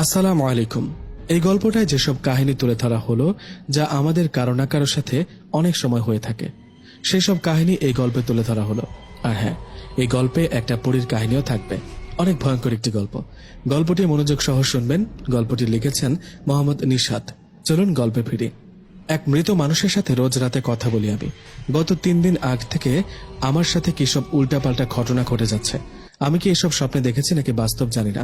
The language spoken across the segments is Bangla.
আসসালামু আলাইকুম। এই গল্পটায় যেসব কাহিনী তুলে ধরা হলো, যা আমাদের কারো না কারোর সাথে অনেক সময় হয়ে থাকে, সেই সব কাহিনী এই গল্পে তুলে ধরা হলো। আর হ্যাঁ, এই গল্পে একটা পরীর কাহিনীও থাকবে। অনেক ভয়ঙ্কর একটি গল্প। গল্পটি মনোযোগ সহ শুনবেন। গল্পটি লিখেছেন মোহাম্মদ নিশাত। চলুন গল্পে ফিরি। এক মৃত মানুষের সাথে রোজ রাতে কথা বলি আমি। গত 3 দিন আগ থেকে আমার সাথে কি সব উল্টাপাল্টা ঘটনা ঘটে যাচ্ছে। আমি কি এসব স্বপ্নে দেখেছি নাকি বাস্তব জানি না।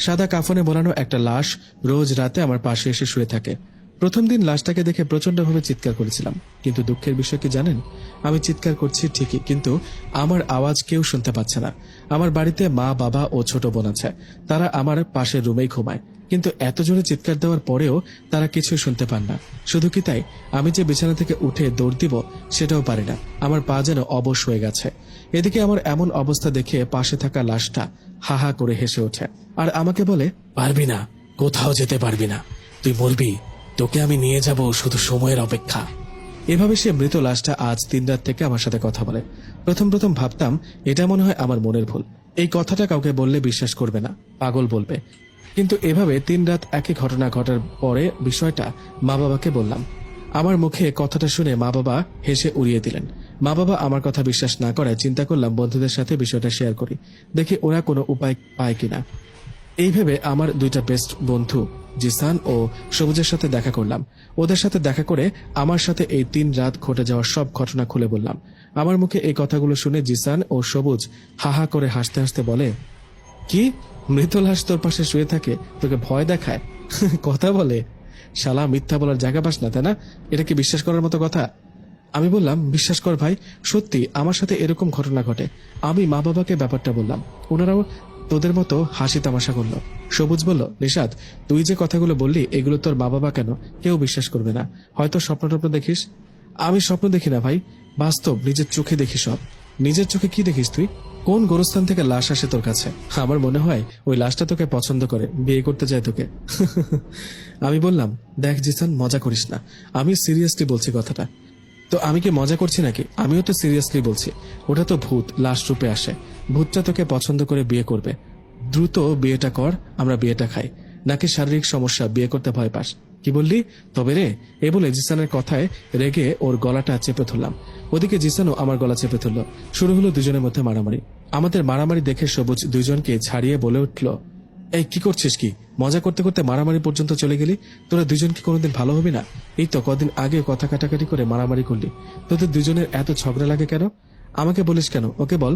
সাদা কাফনে মোড়ানো একটা লাশ রোজ রাতে আমার পাশে এসে শুয়ে থাকে। প্রথম দিন লাশটাকে দেখে প্রচন্ডভাবে চিৎকার করেছিলাম, কিন্তু দুঃখের বিষয় কি জানেন, আমি চিৎকার করছি ঠিকই, কিন্তু আমার আওয়াজ কেউ শুনতে পাচ্ছে না। আমার বাড়িতে মা, বাবা ও ছোট বোন আছে। তারা আমার পাশের রুমেই ঘুমায়, কিন্তু এত জোরে চিৎকার দেওয়ার পরেও তারা কিছুই শুনতে পান না। শুধু কি তাই, আমি যে বিছানা থেকে উঠে দৌড় দিব সেটাও পারি না। আমার পা যেন অবশ হয়ে গেছে। এদিকে আমার এমন অবস্থা দেখে পাশে থাকা লাশটা হা হা করে হেসে ওঠে আর আমাকে বলে, পারবি না, কোথাও যেতে পারবি না, তুই মরবি, তোকে আমি নিয়ে যাব, শুধু সময়ের অপেক্ষা। এভাবে সে মৃত লাশটা আজ 3 রাত থেকে আমার সাথে কথা বলে। প্রথম প্রথম ভাবতাম এটা মনে হয় আমার মনের ভুল, এই কথাটা কাউকে বললে বিশ্বাস করবে না, পাগল বলবে। কিন্তু এভাবে 3 রাত একই ঘটনা ঘটার পরে বিষয়টা মা বাবাকে বললাম। আমার মুখে কথাটা শুনে মা বাবা হেসে উড়িয়ে দিলেন। মা বাবা আমার কথা বিশ্বাস না করায় চিন্তা করলাম বন্ধুদের সাথে বিষয়টা শেয়ার করি, দেখি ওরা কোনো উপায় পায় কিনা। এই ভেবে আমার 2টা বেস্ট বন্ধু জিসান ও সবুজের সাথে দেখা করলাম। ওদের সাথে দেখা করে আমার সাথে এই 3 রাত ঘটে যাওয়ার সব ঘটনা খুলে বললাম। আমার মুখে এই কথাগুলো শুনে জিসান ও সবুজ হাহা করে হাসতে হাসতে বলে, কি, মৃত লাশ তোর পাশে শুয়ে থাকে, তোকে ভয় দেখায়, কথা বলে? শালা, মিথ্যা বলার জায়গা পাস না, তাই না? এটা কি বিশ্বাস করার মতো কথা? আমি বললাম, বিশ্বাস কর ভাই, সত্যি আমার সাথে এরকম ঘটনা ঘটে। আমি মা বাবাকে ব্যাপারটা বললাম, ওনারাও তোদের মতো হাসি তামাশা করলো। সবুজ বলল, নিশাত, তুই যে কথাগুলো বললি এগুলো তোর মা বাবা কেন কেউ বিশ্বাস করবে না, হয়তো স্বপ্ন টপ্ন দেখিস। আমি স্বপ্ন দেখি না ভাই, বাস্তব নিজের চোখে দেখি সব। নিজের চোখে কি দেখিস তুই? কোন গোরস্থান থেকে লাশ আসে তোর কাছে? আমার মনে হয় ওই লাশটা তোকে পছন্দ করে, বিয়ে করতে চায় তোকে। আমি বললাম, দেখ জিসান, মজা করিস না, আমি সিরিয়াসলি বলছি কথাটা। তো আমি কি মজা করছি নাকি? আমিও তো সিরিয়াসলি বলছি। ওটা তো ভূত, লাশ রূপে আসে। ভূতটা তোকে পছন্দ করে বিয়ে করবে। দ্রুত বিয়েটা কর, আমরা বিয়েটা খাই। নাকি শারীরিক সমস্যা, বিয়ে করতে ভয় পাস? কি বললি তবে রে? এ বলে জিসানের কথায় রেগে ওর গলাটা চেপে ধরলাম। ওদিকে জিসানও আমার গলা চেপে ধরল। শুরু হলো দুজনের মধ্যে মারামারি। আমাদের মারামারি দেখে সবুজ দুইজনকে ছাড়িয়ে বলে উঠল, এই কি করছিস? কি মজা করতে করতে মারামারি পর্যন্ত চলে গেলি? তোরা দুজন কি কোনোদিন ভালো হবি না? এই তো কদিন আগে কথা কাটাকাটি করে মারামারি করলি, তোদের দুজনের এত ঝগড়া লাগে কেন? আমাকে বলিস কেন? ওকে বল।